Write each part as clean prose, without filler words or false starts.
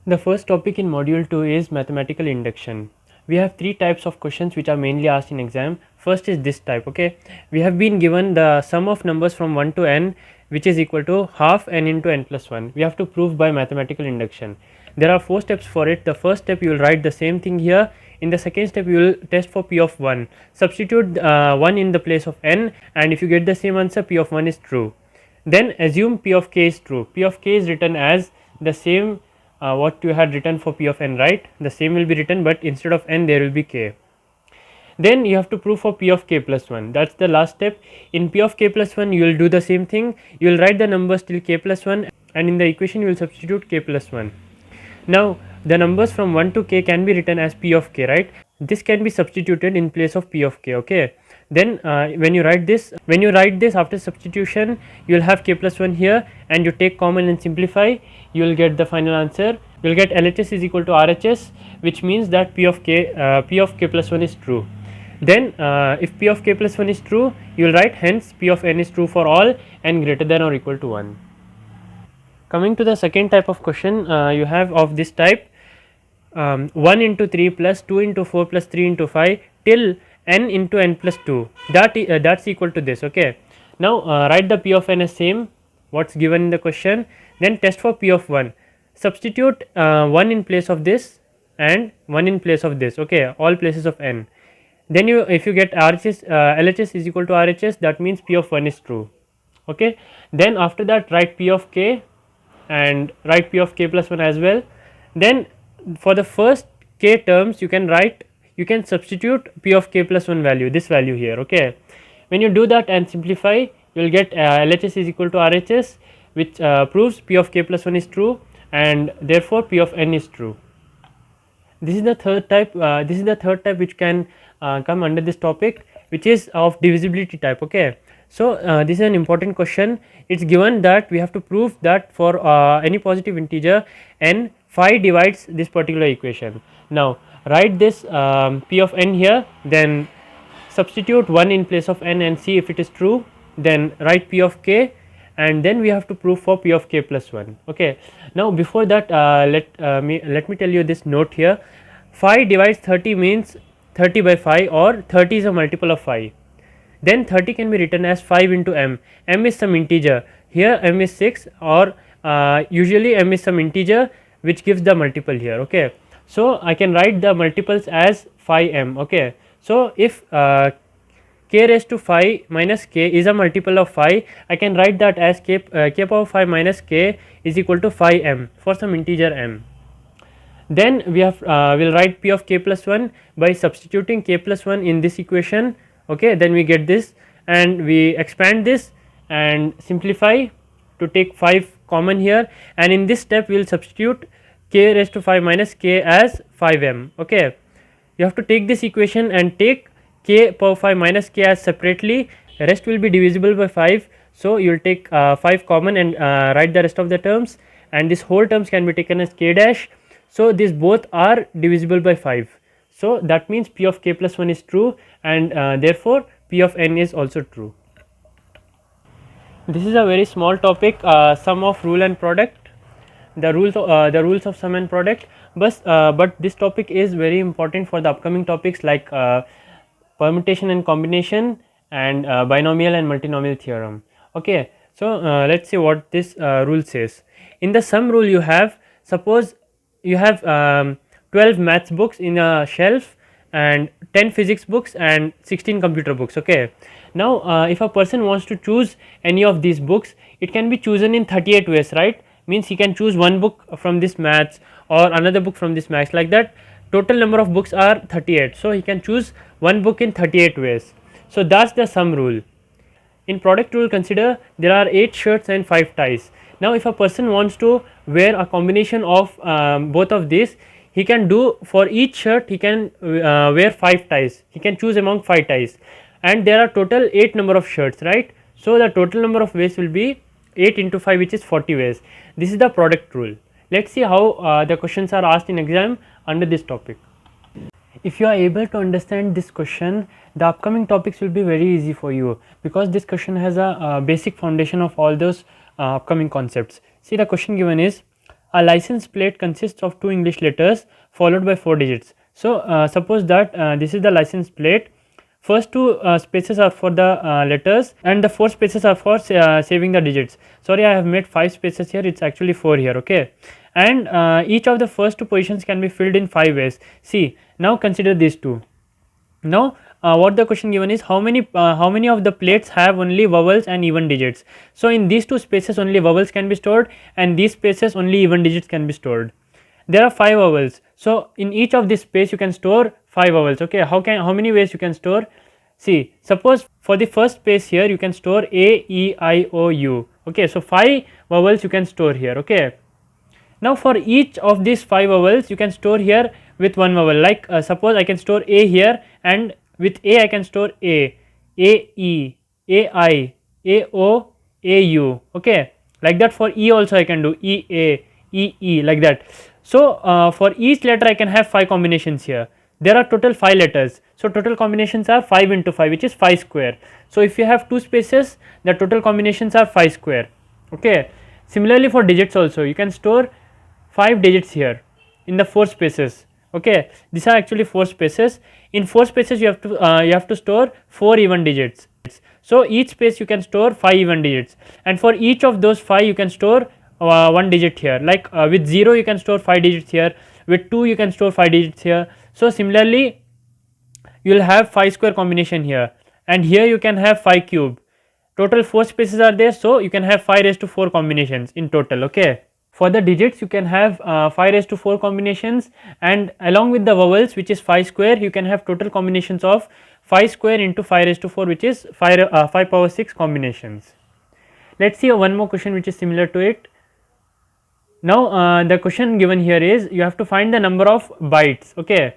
The first topic in module 2 is mathematical induction. We have three types of questions which are mainly asked in exam. First is this type, okay. We have been given the sum of numbers from 1 to n which is equal to half n into n plus 1. We have to prove by mathematical induction. There are 4 steps for it. The first step you will write the same thing here. In the second step you will test for p of 1. Substitute 1 in the place of n, and if you get the same answer, p of 1 is true. Then assume p of k is true. P of k is written as the same what you had written for p of n, right? The same will be written, but instead of n there will be k. Then you have to prove for p of k plus 1. That's the last step. In p of k plus 1 you will do the same thing. You will write the numbers till k plus 1, and in the equation you will substitute k plus 1. Now the numbers from 1 to k can be written as p of k, right? This can be substituted in place of p of k, okay. Then when you write this after substitution, you will have k plus 1 here, and you take common and simplify, you will get the final answer. You will get LHS is equal to RHS, which means that p of k plus 1 is true. Then if p of k plus 1 is true, you will write hence p of n is true for all n greater than or equal to 1. Coming to the second type of question, you have of this type 1 into 3 plus 2 into 4 plus 3 into 5 till n into n plus 2, that's equal to this, okay. Now write the p of n as same what's given in the question, then test for p of 1. Substitute 1 in place of this and 1 in place of this, okay, all places of n. Then if you get LHS is equal to RHS, that means p of 1 is true, okay. Then after that write p of k and write p of k plus 1 as well. Then for the first k terms you can substitute p of k plus 1 value, this value here, okay. When you do that and simplify, you will get LHS is equal to RHS, which proves p of k plus 1 is true, and therefore p of n is true. This is the third type which can come under this topic, which is of divisibility type, okay. So this is an important question. It's given that we have to prove that for any positive integer n, phi divides this particular equation. Now write this p of n here, then substitute 1 in place of n and see if it is true, then write p of k, and then we have to prove for p of k plus 1, okay. Now before that let me tell you this note here. Phi divides 30 means 30 by 5, or 30 is a multiple of 5. Then 30 can be written as 5 into m. M is some integer, here m is 6, or usually m is some integer which gives the multiple here, okay. So I can write the multiples as phi m, okay. So if k raised to phi minus k is a multiple of phi, I can write that as k power phi minus k is equal to phi m for some integer m. Then we have will write p of k plus 1 by substituting k plus 1 in this equation, okay. Then we get this, and we expand this and simplify to take 5 common here, and in this step we will substitute k raised to 5 minus k as 5m, okay. You have to take this equation and take k power 5 minus k as separately, rest will be divisible by 5, so you will take 5 common and write the rest of the terms, and this whole terms can be taken as k dash. So these both are divisible by 5, so that means p of k plus 1 is true, and therefore p of n is also true. This is a very small topic, sum of rule and product, the rules of sum and product, but this topic is very important for the upcoming topics like permutation and combination, and binomial and multinomial theorem, okay. So let's see what this rule says. In the sum rule, you have, suppose you have 12 maths books in a shelf and 10 physics books and 16 computer books, okay. Now if a person wants to choose any of these books, it can be chosen in 38 ways, right? Means he can choose one book from this maths or another book from this maths, like that. Total number of books are 38, so he can choose one book in 38 ways. So that's the sum rule. In product rule, consider there are 8 shirts and 5 ties. Now if a person wants to wear a combination of both of these, he can do, for each shirt he can wear 5 ties, he can choose among 5 ties, and there are total 8 number of shirts, right. So the total number of ways will be 8 into 5, which is 40 ways. This is the product rule. Let's see how the questions are asked in exam under this topic. If you are able to understand this question, the upcoming topics will be very easy for you, because this question has a basic foundation of all those upcoming concepts. See, the question given is A license plate consists of two English letters followed by 4 digits. So suppose that this is the license plate. First two spaces are for the letters and the 4 spaces are for saving the digits. Sorry, I have made 5 spaces here, it's actually 4 here, okay. And each of the first two positions can be filled in 5 ways. See, now consider these two. Now what the question given is how many of the plates have only vowels and even digits. So in these two spaces only vowels can be stored and these spaces only even digits can be stored. There are 5 vowels, so in each of this space you can store 5 vowels, okay. How many ways you can store? See, suppose for the first space here you can store A, E, I, O, U, okay. So 5 vowels you can store here, okay. Now for each of these 5 vowels you can store here with one vowel, like suppose I can store A here, and with A I can store A, E, A I, A O, A U, okay. Like that for E also I can do E A, E E, like that. So for each letter I can have 5 combinations here. There are total 5 letters, so total combinations are 5 into 5, which is 5 square. So if you have 2 spaces, the total combinations are 5 square, okay. Similarly for digits also you can store 5 digits here in the 4 spaces, okay. These are actually 4 spaces. In 4 spaces you have to store 4 even digits. So each space you can store 5 even digits, and for each of those 5 you can store 1 digit here, like with 0 you can store 5 digits here, with 2 you can store 5 digits here. So similarly you will have 5 square combination here, and here you can have 5 cube. Total 4 spaces are there, so you can have 5 raised to 4 combinations in total, okay. For the digits you can have 5 raised to 4 combinations, and along with the vowels, which is 5 square, you can have total combinations of 5 square into 5 raised to 4, which is 5 power 6 combinations. Let us see one more question which is similar to it. Now the question given here is you have to find the number of bytes, okay,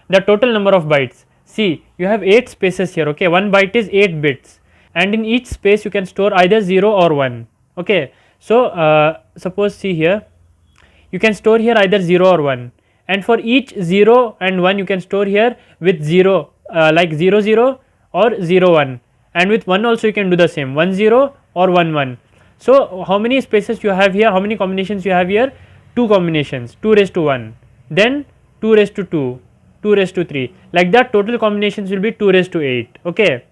the total number of bytes. See, you have 8 spaces here, okay, 1 byte is 8 bits, and in each space you can store either 0 or 1, okay. So suppose see here, you can store here either 0 or 1, and for each 0 and 1 you can store here with 0, like 0 0 or 0 1, and with 1 also you can do the same, 1 0 or 1 1. So how many spaces you have here, how many combinations you have here? 2 combinations, 2 raised to 1, then 2 raised to 2, 2 raised to 3, like that total combinations will be 2 raised to 8, okay.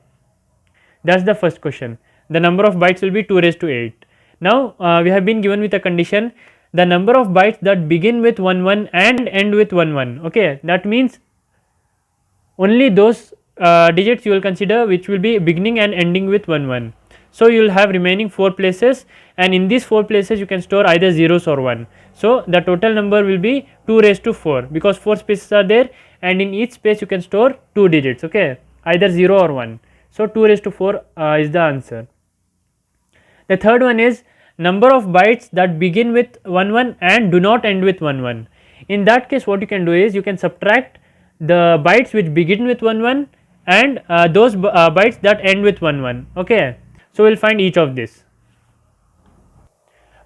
That is the first question. The number of bytes will be 2 raised to 8. Now we have been given with a condition, the number of bytes that begin with 1 1 and end with 1 1, okay. That means only those digits you will consider which will be beginning and ending with 1 1. So you will have remaining 4 places, and in these 4 places you can store either zeros or 1. So the total number will be 2 raised to 4, because 4 spaces are there, and in each space you can store 2 digits, okay, either 0 or 1. So 2 raised to 4 is the answer. The third one is number of bytes that begin with 1 1 and do not end with 1 1. In that case what you can do is you can subtract the bytes which begin with 1 1 and those bytes that end with 1 1, okay. So we will find each of this.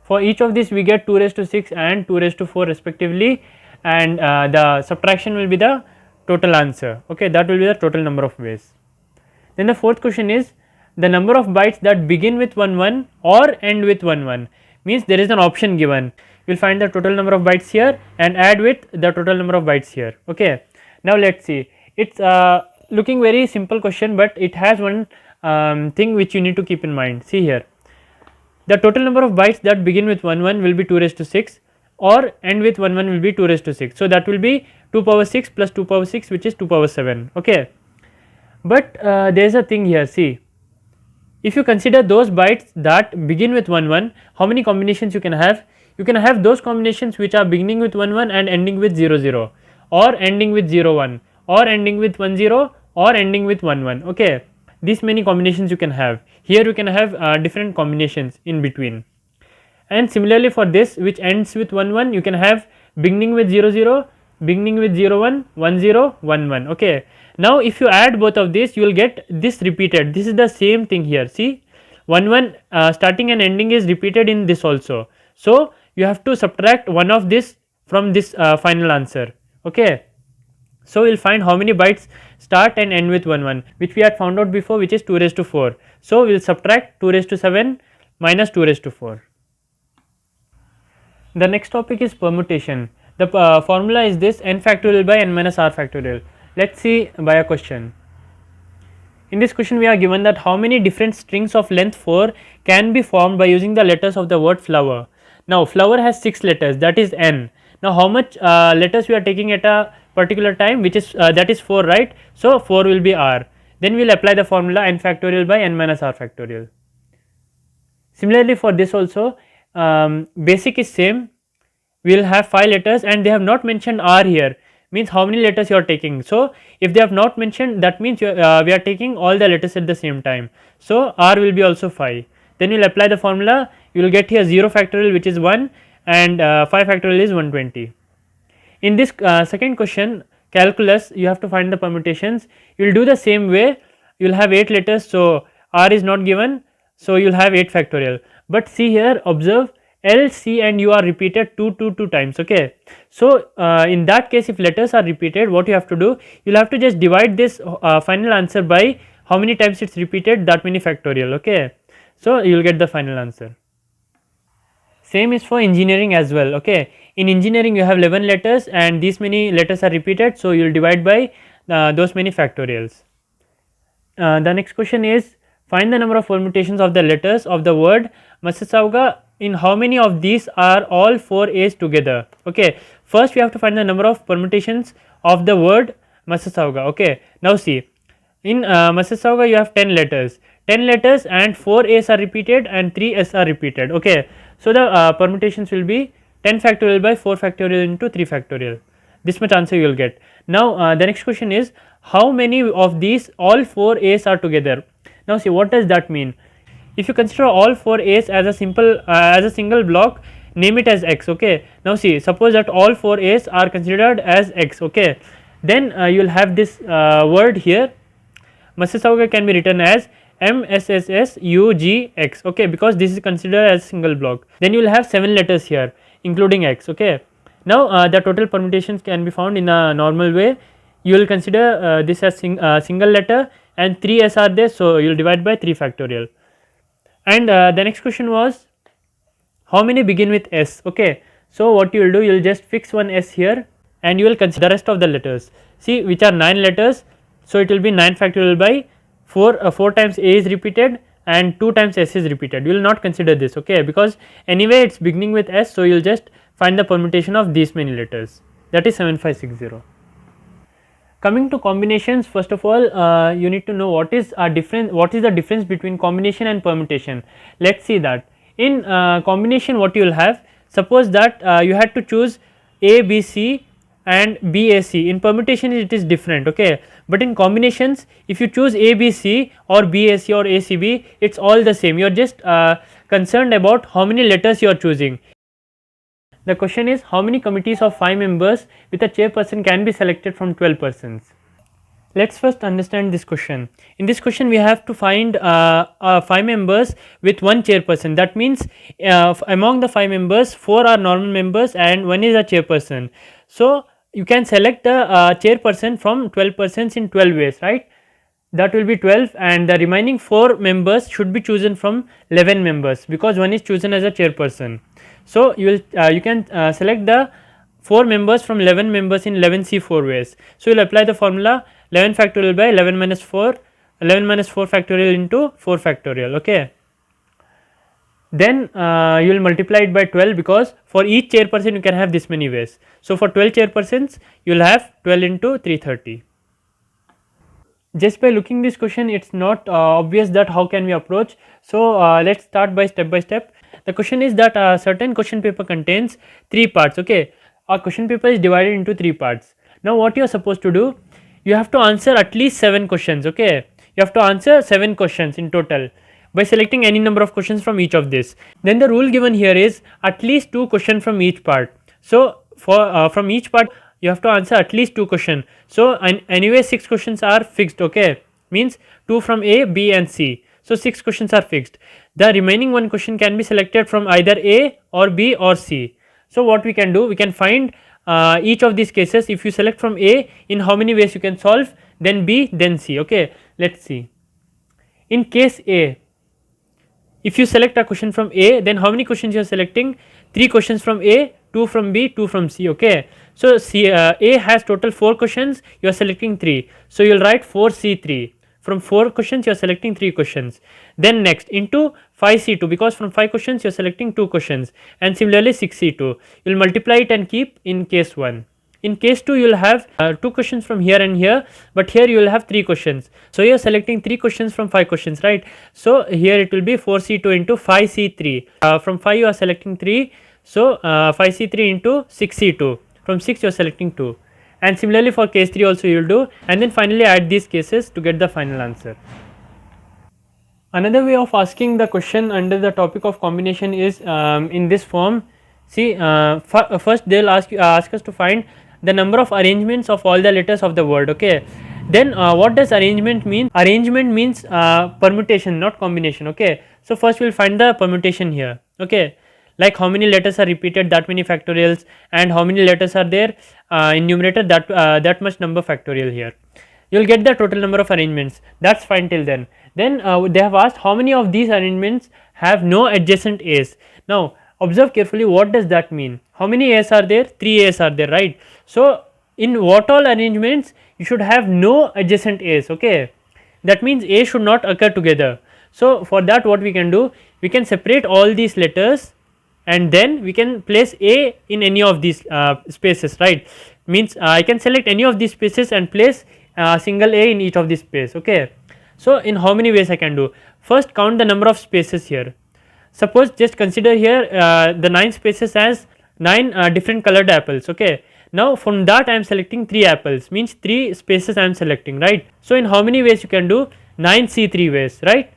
For each of these we get 2 raised to 6 and 2 raised to 4 respectively, and the subtraction will be the total answer, okay. That will be the total number of ways. Then the fourth question is the number of bytes that begin with 1 1 or end with 1 1, means there is an option given. We will find the total number of bytes here and add with the total number of bytes here, okay. Now let us see, it is looking very simple question, but it has one thing which you need to keep in mind. See here, the total number of bytes that begin with 1 1 will be 2 raised to 6 or end with 1 1 will be 2 raised to 6. So that will be 2 power 6 plus 2 power 6, which is 2 power 7, okay. But there is a thing here, see, if you consider those bytes that begin with 1 1, how many combinations you can have? You can have those combinations which are beginning with 1 1 and ending with 0 0, or ending with 0 1, or ending with 1 0, or ending with 1 1, okay. These many combinations you can have. Here you can have different combinations in between. And similarly for this which ends with 1 1, you can have beginning with 0 0, beginning with 0 1, 1 0, 1 1, okay. Now if you add both of these you will get this repeated, this is the same thing here, see, 1 1 starting and ending is repeated in this also. So you have to subtract one of this from this final answer, okay. So we will find how many bytes start and end with 1 1, which we had found out before, which is 2 raised to 4. So we will subtract 2 raised to 7 minus 2 raised to 4. The next topic is permutation. The formula is this: n factorial by n minus r factorial. Let's see by a question. In this question we are given that how many different strings of length 4 can be formed by using the letters of the word flower. Now flower has 6 letters, that is n. Now how much letters we are taking at a particular time, which is that is 4, right? So 4 will be r. Then we will apply the formula n factorial by n minus r factorial. Similarly for this also, basic is same. We will have 5 letters and they have not mentioned r here, means how many letters you are taking. So if they have not mentioned, that means we are taking all the letters at the same time. So r will be also 5. Then we will apply the formula, you will get here 0 factorial, which is 1, and 5 factorial is 120. In this second question, calculus, you have to find the permutations. You will do the same way. You will have 8 letters, so r is not given, so you will have 8 factorial. But see here, observe, L, C and U are repeated 2 times. Okay, so in that case, if letters are repeated, what you have to do, you will have to just divide this final answer by how many times it is repeated, that many factorial. Okay, so you will get the final answer. Same is for engineering as well. Okay, in engineering you have 11 letters and these many letters are repeated, so you will divide by those many factorials. The next question is, find the number of permutations of the letters of the word Massasauga. In how many of these are all 4 A's together? Okay, first we have to find the number of permutations of the word Massasauga. Okay, now see, in Massasauga you have 10 letters. 10 letters and 4 A's are repeated and 3 S are repeated. Okay, so the permutations will be 10 factorial by 4 factorial into 3 factorial. This much answer you will get. Now the next question is, how many of these all 4 A's are together? Now see, what does that mean? If you consider all 4 A's as a single block, name it as x. Okay, now see, suppose that all 4 A's are considered as x. Okay, then you will have this word here, Massasauga, can be written as MSSSUGX. Okay, because this is considered as single block. Then you will have 7 letters here including x. Okay, now the total permutations can be found in a normal way. You will consider this as single letter and 3 S are there, so you will divide by 3 factorial. And the next question was, how many begin with S? Okay, so what you will do, you will just fix one S here and you will consider the rest of the letters. See, which are 9 letters, so it will be 9 factorial by 4. 4 times A is repeated and 2 times S is repeated. You will not consider this. Okay, because anyway it is beginning with S, so you will just find the permutation of these many letters, that is 7560. Coming to combinations, first of all you need to know what is the difference between combination and permutation. Let us see that. In combination, what you will have, suppose that you had to choose A, B, C and B, A, C. In permutation it is different. Okay, but in combinations, if you choose A, B, C or B, A, C or A, C, B, it is all the same. You are just concerned about how many letters you are choosing. The question is, how many committees of 5 members with a chairperson can be selected from 12 persons? Let us first understand this question. In this question we have to find 5 members with 1 chairperson. That means among the 5 members, 4 are normal members and 1 is a chairperson. So you can select the chairperson from 12 persons in 12 ways, right? That will be 12 and the remaining 4 members should be chosen from 11 members because 1 is chosen as a chairperson. So you can select the 4 members from 11 members in 11C 4 ways. So you will apply the formula 11 factorial by 11 minus 4 factorial into 4 factorial. Okay, then you will multiply it by 12 because for each chairperson you can have this many ways. So for 12 chairpersons you will have 12 into 330. Just by looking this question, it is not obvious that how can we approach. So let us start by step by step. The question is that a certain question paper contains 3 parts. Okay, our question paper is divided into 3 parts. Now what you are supposed to do, you have to answer at least 7 questions. Okay, you have to answer 7 questions in total by selecting any number of questions from each of this. Then the rule given here is at least 2 questions from each part. So for from each part you have to answer at least 2 questions. So anyway 6 questions are fixed. Okay, means 2 from A, B and C. So 6 questions are fixed. The remaining 1 question can be selected from either A or B or C. So what we can do, we can find each of these cases. If you select from A, in how many ways you can solve, then B, then C. Okay, let us see. In case A, if you select a question from A, then how many questions you are selecting? 3 questions from A, 2 from B, 2 from C. Okay, so A has total 4 questions, you are selecting 3, so you will write 4C3. From 4 questions you are selecting 3 questions. Then next into 5C2, because from 5 questions you are selecting 2 questions, and similarly 6C2. You will multiply it and keep in case 1. In case 2 you will have 2 questions from here and here, but here you will have 3 questions. So you are selecting 3 questions from 5 questions, right? So here it will be 4C2 into 5C3. From 5 you are selecting 3, so 5C3 into 6C2. From 6 you are selecting 2. And similarly for case 3 also you will do, and then finally add these cases to get the final answer. Another way of asking the question under the topic of combination is in this form. See, first they will ask us to find the number of arrangements of all the letters of the word. Okay, then what does arrangement mean? Arrangement means permutation, not combination. Okay, so first we will find the permutation here. Okay, like how many letters are repeated, that many factorials, and how many letters are there in numerator, that much number factorial here. You will get the total number of arrangements. That's fine till then. Then they have asked how many of these arrangements have no adjacent A's. Now observe carefully, what does that mean? How many A's are there? 3 A's are there, right? So in what all arrangements you should have no adjacent A's. Okay, that means A should not occur together. So for that what we can do, we can separate all these letters and then we can place A in any of these spaces, right? Means I can select any of these spaces and place single A in each of these space. Okay, so in how many ways I can do? First, count the number of spaces here. Suppose just consider here the 9 spaces as 9 different colored apples. Okay, now from that I am selecting 3 apples, means 3 spaces I am selecting, right? So in how many ways you can do? 9C3 ways, right?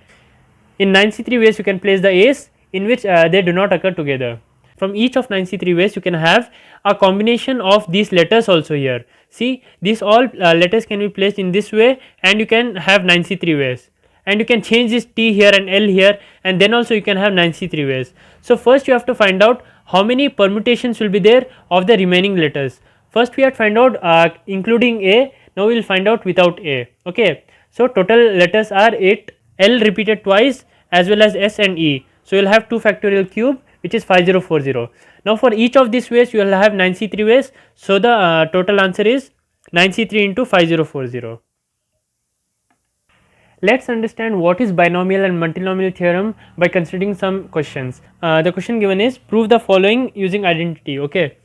In 9C3 ways you can place the A's in which they do not occur together. From each of 9C3 ways you can have a combination of these letters also here. See, these all letters can be placed in this way, and you can have 9C3 ways, and you can change this T here and L here, and then also you can have 9C3 ways. So first you have to find out how many permutations will be there of the remaining letters. First we have to find out including A, now we will find out without A. Okay, so total letters are 8, L repeated twice as well as S and E. So you will have 2 factorial cube, which is 5040. Now for each of these ways you will have 9C3 ways, so the total answer is 9C3 into 5040. Let's understand what is binomial and multinomial theorem by considering some questions. The question given is, prove the following using identity. Okay,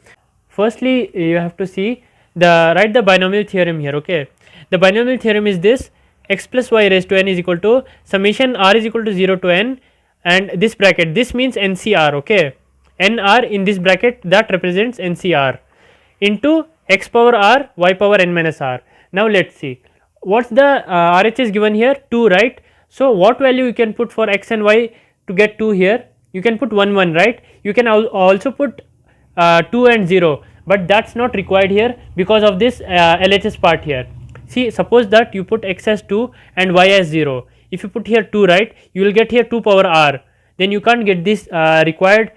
firstly you have to see write the binomial theorem here. Okay, the binomial theorem is this: x plus y raised to n is equal to summation r is equal to 0 to n, and this bracket, this means NCR. Okay, NR in this bracket, that represents NCR, into x power r y power n minus r. Now let's see what's the RHS given here, 2, right? So what value you can put for x and y to get 2 here? You can put 1 1, right? You can also put 2 and 0, but that's not required here because of this LHS part here. See, suppose that you put x as 2 and y as 0. If you put here 2, right, you will get here 2 power r, then you can't get this required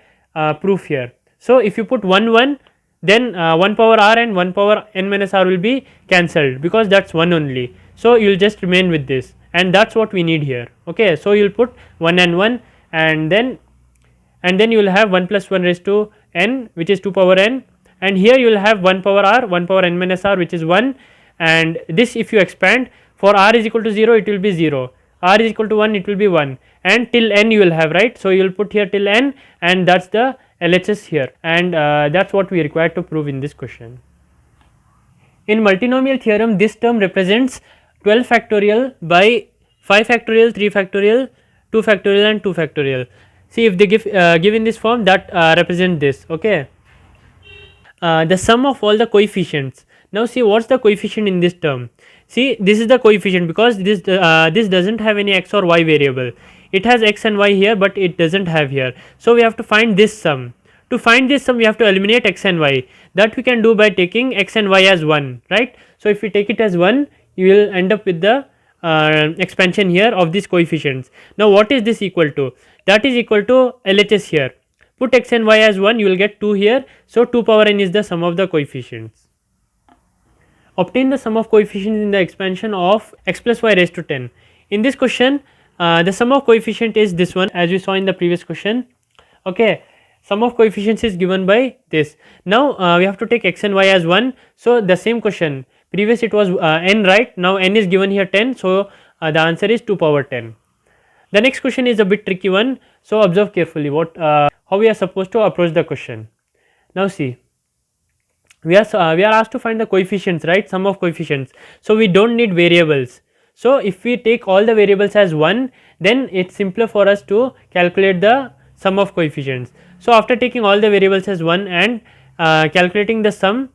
proof here. So if you put 1 1, then 1 power r and 1 power n minus r will be cancelled because that's 1 only. So you will just remain with this, and that's what we need here. Okay, so you will put 1 and 1, and then you will have 1 plus 1 raised to n, which is 2 power n, and here you will have 1 power r, 1 power n minus r, which is 1, and this if you expand, for r is equal to 0 it will be 0, r is equal to 1 it will be 1, and till n you will have, right? So you will put here till n, and that's the LHS here, and that's what we require to prove in this question. In multinomial theorem, this term represents 12 factorial by 5 factorial, 3 factorial, 2 factorial and 2 factorial. See, if they give in this form, that represent this. Okay, the sum of all the coefficients. Now see, what's the coefficient in this term? See, this is the coefficient because this doesn't have any x or y variable. It has x and y here, but it doesn't have here. So we have to find this sum. To find this sum, we have to eliminate x and y. That we can do by taking x and y as 1, right? So if we take it as 1, you will end up with the expansion here of these coefficients. Now what is this equal to? That is equal to LHS here. Put x and y as 1, you will get 2 here. So 2 power n is the sum of the coefficients. Obtain the sum of coefficients in the expansion of x plus y raised to 10. In this question, the sum of coefficient is this one, as we saw in the previous question. Okay, sum of coefficients is given by this. Now we have to take x and y as 1. So the same question, previous it was n, right? Now n is given here 10, so the answer is 2 power 10. The next question is a bit tricky one, so observe carefully what how we are supposed to approach the question. Now see, we are asked to find the coefficients, right? Sum of coefficients. So we don't need variables. So if we take all the variables as 1, then it's simpler for us to calculate the sum of coefficients. So after taking all the variables as 1 and calculating the sum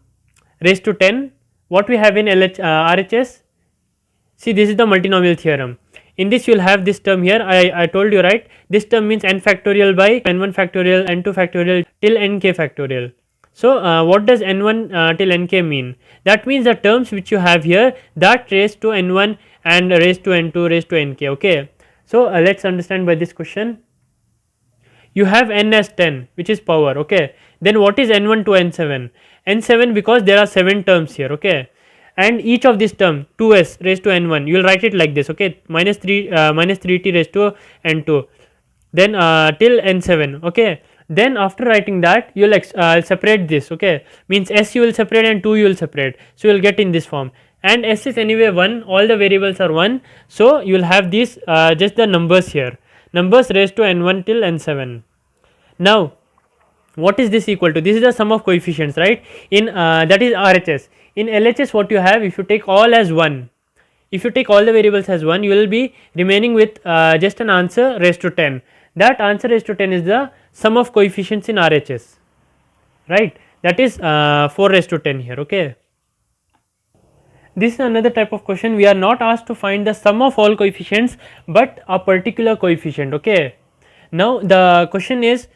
raised to 10, what we have in RHS, see, this is the multinomial theorem. In this you will have this term here, I told you, right, this term means n factorial by n1 factorial, n2 factorial till nk factorial. So what does n1 till nk mean? That means the terms which you have here, that raised to n1 and raised to n2 raised to nk. Okay, so let us understand by this question. You have n as 10, which is power. Okay, then what is n1 to n7? n7, because there are 7 terms here. Okay, and each of this term 2s raised to n1, you will write it like this. Okay, minus 3t raised to n2, then till n7. Okay, then after writing that you will separate this. Okay, means s you will separate and 2 you will separate, so you will get in this form, and s is anyway 1, all the variables are 1, so you will have these just the numbers here, numbers raised to n1 till n7. Now what is this equal to? This is the sum of coefficients, right? In that is RHS. In LHS what you have, if you take all as 1, if you take all the variables as 1, you will be remaining with just an answer raised to 10. That answer raised to 10 is the sum of coefficients in RHS, right? That is 4 raised to 10 here. Okay, this is another type of question. We are not asked to find the sum of all coefficients, but a particular coefficient. Okay, now the question is,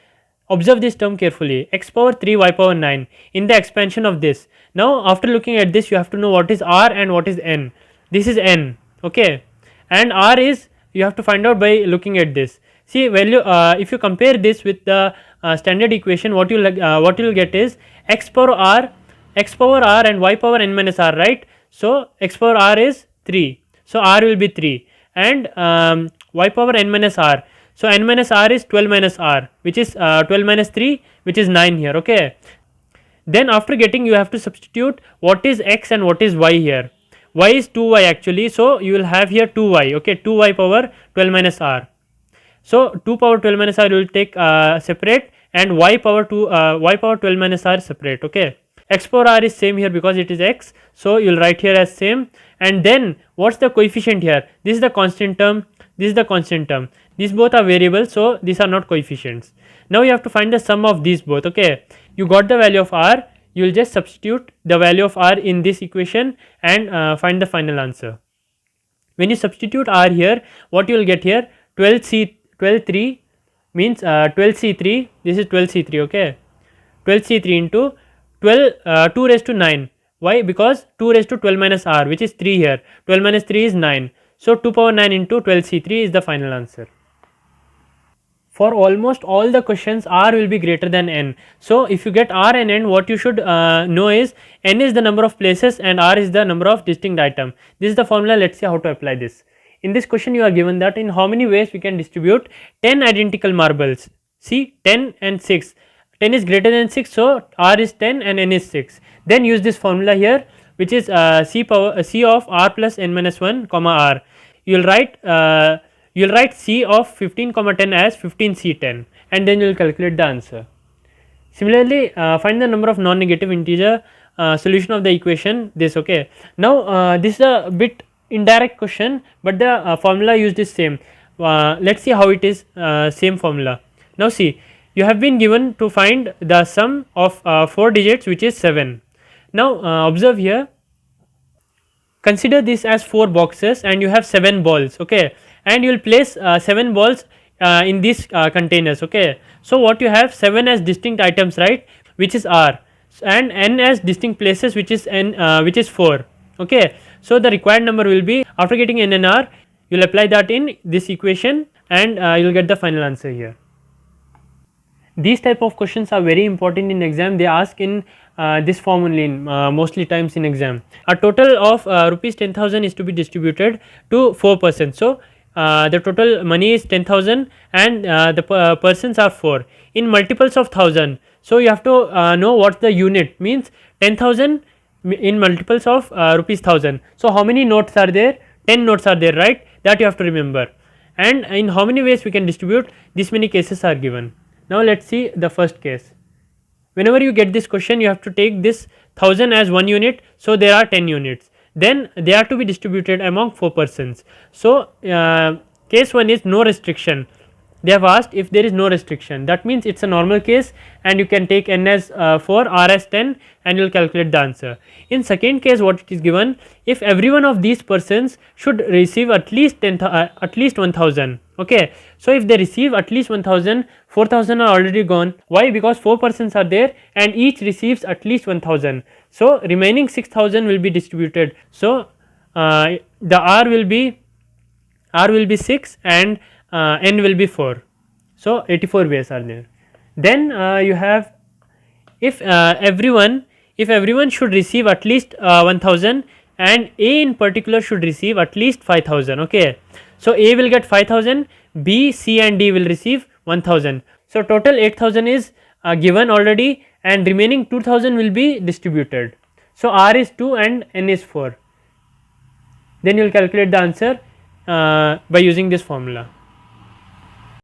observe this term carefully, x power 3 y power 9 in the expansion of this. Now after looking at this, you have to know what is r and what is n. This is n, okay, and r is, you have to find out by looking at this. See, value if you compare this with the standard equation, what you will get is x power r and y power n minus r, right? So x power r is 3, so r will be 3, and y power n minus r, so n minus r is 12 minus r, which is 12 minus 3, which is 9 here. Okay, then after getting, you have to substitute what is x and what is y here. Y is 2y actually, so you will have here 2y. Okay, 2y power 12 minus r, so 2 power 12 minus r you will take separate, and y power 12 minus r separate. Okay, x power r is same here because it is x, so you will write here as same, and then what's the coefficient here? This is the constant term, this is the constant term, these both are variables, so these are not coefficients. Now you have to find the sum of these both. Okay, you got the value of r, you will just substitute the value of r in this equation and find the final answer. When you substitute r here, what you will get here, 12c3 means 12c3, this is 12c3. Okay, 12c3 into 2 raised to 9. Why? Because 2 raised to 12 minus r, which is 3 here, 12 minus 3 is 9, so 2 power 9 into 12c3 is the final answer. For almost all the questions, r will be greater than n. So if you get r and n, what you should know is n is the number of places and r is the number of distinct item. This is the formula. Let's see how to apply this. In this question you are given that in how many ways we can distribute 10 identical marbles. See, 10 and 6, 10 is greater than 6, so r is 10 and n is 6. Then use this formula here, which is c of r plus n minus 1 comma r. You will write c of 15 comma 10 as 15c10, and then you will calculate the answer. Similarly, find the number of non-negative integer solution of the equation this. Okay, now this is a bit indirect question, but the formula used is same. Let's see how it is same formula. Now see, you have been given to find the sum of 4 digits, which is 7. Now observe here, consider this as 4 boxes and you have 7 balls. Okay, and you will place 7 balls in these containers. Okay, so what you have, 7 as distinct items, right, which is r, and n as distinct places, which is n, which is 4. Okay, so the required number will be, after getting n and r, you will apply that in this equation and you will get the final answer here. These type of questions are very important in exam. They ask in this form only in mostly times in exam. A total of rupees 10,000 is to be distributed to 4 persons. So the total money is 10,000 and the persons are 4 in multiples of 1000. So you have to know what's the unit, means 10,000 in multiples of rupees 1000. So how many notes are there? 10 notes are there, right? That you have to remember. And in how many ways we can distribute, this many cases are given. Now let's see the first case. Whenever you get this question, you have to take this 1000 as 1 unit, so there are 10 units, then they are to be distributed among 4 persons. So case 1 is no restriction. They have asked if there is no restriction, that means it's a normal case and you can take n as 4, r as 10 and you will calculate the answer. In second case, what it is given, if every one of these persons should receive at least 1000, okay. So if they receive at least 1000, 4000 are already gone. Why? Because 4 persons are there and each receives at least 1000. So remaining 6000 will be distributed. So the r will be 6 and n will be 4. So 84 ways are there. Then you have, if everyone should receive at least 1000 and A in particular should receive at least 5000, okay. So A will get 5000, B, C and D will receive 1000. So total 8000 is given already and remaining 2000 will be distributed. So R is 2 and N is 4. Then you will calculate the answer by using this formula.